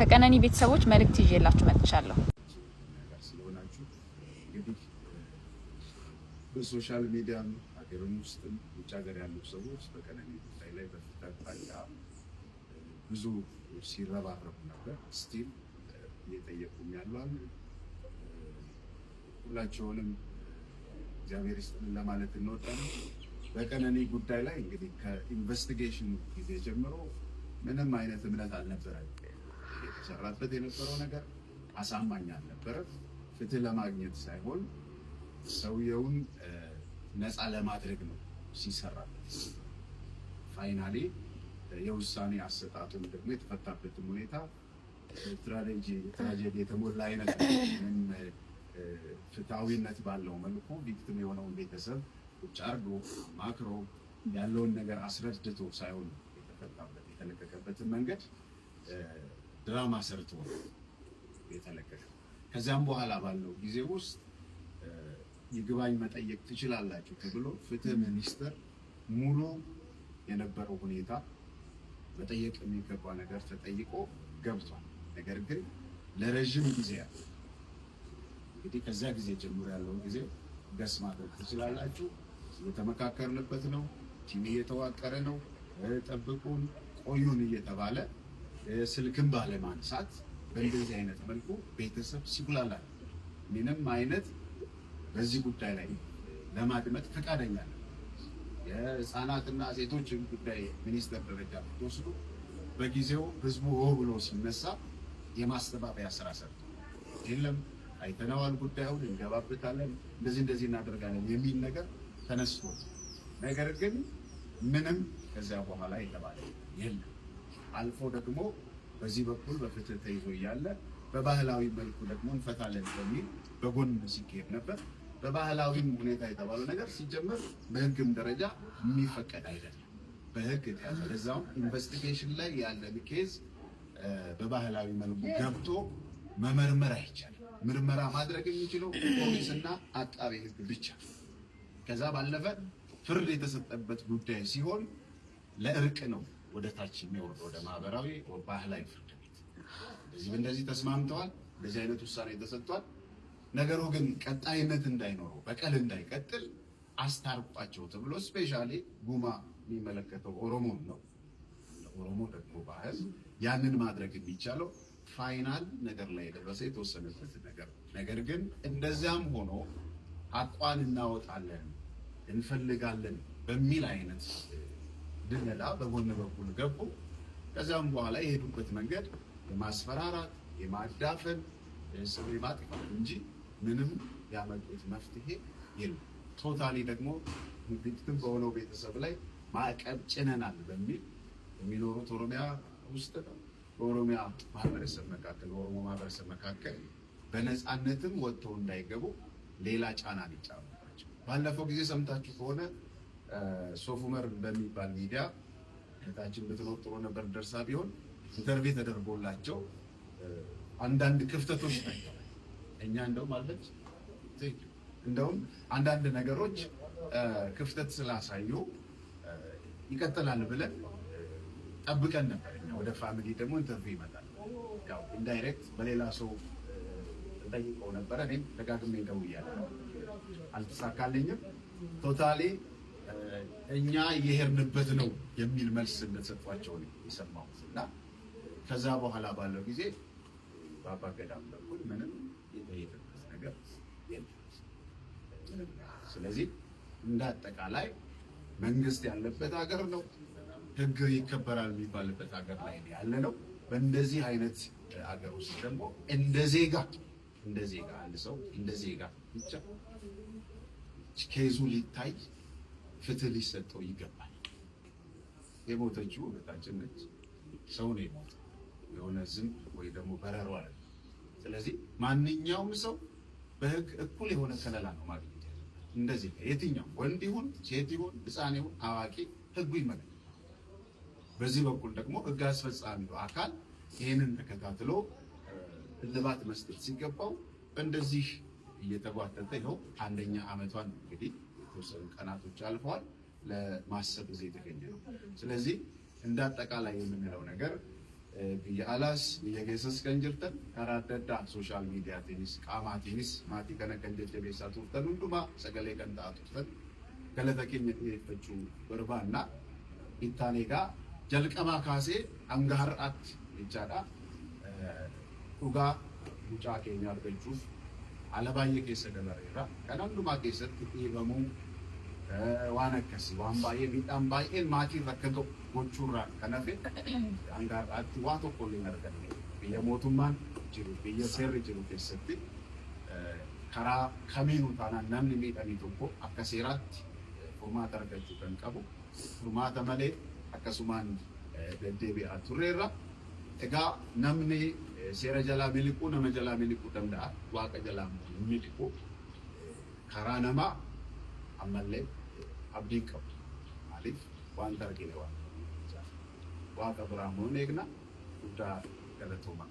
ከቀነኒ ቤተሰቦች መልእክት ይዤላችሁ መጥቻለሁ። በሶሻል ሚዲያ ሀገርም ውስጥም ውጭ ሀገር ያሉ ሰዎች በቀነኒ ጉዳይ ላይ በፍትህ አቅጣጫ ብዙ ሲረባረቡ ነበር። ስቲል እየጠየቁም ያሉ አሉ። ሁላቸውንም እግዚአብሔር ይስጥልን ለማለት እንወዳለን። በቀነኒ ጉዳይ ላይ እንግዲህ ከኢንቨስቲጌሽኑ ጊዜ ጀምሮ ምንም አይነት እምነት አልነበረም። የተሰራበት የነበረው ነገር አሳማኝ አልነበረም። ፍትህ ለማግኘት ሳይሆን ሰውየውን ነፃ ለማድረግ ነው ሲሰራ። ፋይናሊ የውሳኔ አሰጣጡን ደግሞ የተፈታበትም ሁኔታ ትራጀዲ የተሞላ አይነት ፍትሃዊነት ባለው መልኩ ቪክቲም የሆነውን ቤተሰብ ቁጭ አድርጎ ማክሮ ያለውን ነገር አስረድቶ ሳይሆን የተፈታበት የተለቀቀበትን መንገድ ድራማ ሰርቶ የተለቀቀ። ከዚያም በኋላ ባለው ጊዜ ውስጥ ይግባኝ መጠየቅ ትችላላችሁ ተብሎ ፍትህ ሚኒስቴር ሙሉ የነበረው ሁኔታ መጠየቅ የሚገባ ነገር ተጠይቆ ገብቷል። ነገር ግን ለረጅም ጊዜ እንግዲህ ከዚያ ጊዜ ጀምሮ ያለውን ጊዜ ገስ ማድረግ ትችላላችሁ። እየተመካከርንበት ነው። ቲም እየተዋቀረ ነው። ጠብቁን ቆዩን እየተባለ ስልክን ባለማንሳት በእንደዚህ አይነት መልኩ ቤተሰብ ሲጉላላ ምንም አይነት በዚህ ጉዳይ ላይ ለማድመጥ ፈቃደኛ ነው። የህፃናትና ሴቶች ጉዳይ ሚኒስቴር ደረጃ ተወስዶ በጊዜው ህዝቡ ብሎ ሲነሳ የማስተባበያ ስራ ሰርቶ የለም አይተናዋል፣ ጉዳዩን እንገባበታለን፣ እንደዚህ እናደርጋለን የሚል ነገር ተነስቶ ነገር ግን ምንም ከዚያ በኋላ የተባለ የለም። አልፎ ደግሞ በዚህ በኩል በፍትህ ተይዞ እያለ በባህላዊ መልኩ ደግሞ እንፈታለን በሚል በጎን ሲካሄድ ነበር። በባህላዊ ሁኔታ የተባለው ነገር ሲጀመር በህግም ደረጃ የሚፈቀድ አይደለም። በህግ የተያዘ ለዛው ኢንቨስቲጌሽን ላይ ያለ ኬዝ በባህላዊ መልኩ ገብቶ መመርመር አይቻልም። ምርመራ ማድረግ የሚችለው ፖሊስና አቃቤ ህግ ብቻ። ከዛ ባለፈ ፍርድ የተሰጠበት ጉዳይ ሲሆን ለእርቅ ነው ወደ ታች የሚወርደው ወደ ማህበራዊ ባህላዊ ፍርድ ቤት። እንደዚህ ተስማምተዋል። እንደዚህ አይነት ውሳኔ ተሰጥቷል። ነገሩ ግን ቀጣይነት እንዳይኖረው በቀል እንዳይቀጥል አስታርቋቸው ተብሎ ስፔሻሊ ጉማ የሚመለከተው ኦሮሞ ነው። ኦሮሞ ደግሞ ባህል ያንን ማድረግ የሚቻለው ፋይናል ነገር ላይ የደረሰ የተወሰነበት ነገር ግን እንደዚያም ሆኖ አቋን እናወጣለን እንፈልጋለን በሚል አይነት ድለላ በጎን በኩል ገቡ። ከዛም በኋላ የሄዱበት መንገድ የማስፈራራት የማዳፈን ሰው የማጥፋት እንጂ ምንም ያመጡት መፍትሄ የለም። ቶታሊ ደግሞ ቪክቲም በሆነው ቤተሰብ ላይ ማዕቀብ ጭነናል በሚል የሚኖሩት ኦሮሚያ ውስጥ ነው። በኦሮሚያ ማህበረሰብ መካከል ኦሮሞ ማህበረሰብ መካከል በነፃነትም ወጥተው እንዳይገቡ ሌላ ጫና ሊጫኑባቸው። ባለፈው ጊዜ ሰምታችሁ ከሆነ ሶፍ ዑመር በሚባል ሚዲያ እታችን ብትኖር ጥሩ ነበር ደርሳ ቢሆን ኢንተርቪው ተደርጎላቸው አንዳንድ ክፍተቶች ናቸው። እኛ እንደውም አንዳንድ ነገሮች ክፍተት ስላሳዩ ይቀጥላል ብለን ጠብቀን ነበር። ወደ ፋሚሊ ደግሞ ኢንተርቪው ይመጣል። ያው ኢንዳይሬክት በሌላ ሰው ጠይቀው ነበር። እኔም ደጋግሜ ደውያለሁ፣ አልተሳካልኝም። ቶታሊ እኛ እየሄድንበት ነው የሚል መልስ እንደሰጧቸው ነው የሰማሁት። እና ከዛ በኋላ ባለው ጊዜ በአባ ገዳም በኩል ምንም የተሄደበት ነገር የለም። ስለዚህ እንደ አጠቃላይ መንግስት ያለበት ሀገር ነው፣ ህግ ይከበራል የሚባልበት ሀገር ላይ ያለ ነው። በእንደዚህ አይነት ሀገር ውስጥ ደግሞ እንደ ዜጋ አንድ ሰው እንደ ዜጋ ብቻ ኬዙ ሊታይ ፍትህ ሊሰጠው ይገባል። የሞተችው እህታችን ነች። ሰው ነው የሞተው፣ የሆነ ዝንብ ወይ ደግሞ በረሮ አይደለም። ስለዚህ ማንኛውም ሰው በህግ እኩል የሆነ ከለላ ነው ማግኘት ያለበት። እንደዚህ የትኛው ወንድ ይሁን ሴት ይሁን ህፃን ይሁን አዋቂ ህጉ ይመለከታል። በዚህ በኩል ደግሞ ህግ አስፈጻሚው አካል ይህንን ተከታትሎ እልባት መስጠት ሲገባው እንደዚህ እየተጓተተ ይኸው አንደኛ ዓመቷን እንግዲህ የተወሰኑ ቀናቶች አልፈዋል። ለማሰብ ጊዜ የተገኘ ነው። ስለዚህ እንደ አጠቃላይ የምንለው ነገር biyya alaas biyya keessas kan jirtan karaa adda addaa sooshaal miidiyaatiinis qaamaatiinis maatii kana kan jajjabeessaa turtan hundumaa sagalee kan ta'aa turtan galata keenya dhiyeeffachuu barbaanna. Ittaan egaa jalqabaa kaasee hanga har'aatti jechaadha dhugaa mucaa keenya argachuuf haala baay'ee keessa dabareera. Kan hundumaa keessatti dhiibamuu waan akkasii waan baay'ee miidhaan baay'een maatiin akka ga'u gochuurraa kan hafe hanga har'aatti waa tokko illee hin arganne biyya mootummaan jiru biyya seerri jiru keessatti karaa kamiinuu taanaan namni miidhamii tokko akka seeraatti furmaata argachuu kan qabu furmaata malee akkasumaan deddeebi'aa turreerra. Egaa namni seera jalaa miliquu nama jalaa miliquu danda'a waaqa jalaa miliquu karaa namaa ammallee abdiin qabu maaliif waan argine waan waaqa biraa immoo eegna guddaa galatooma.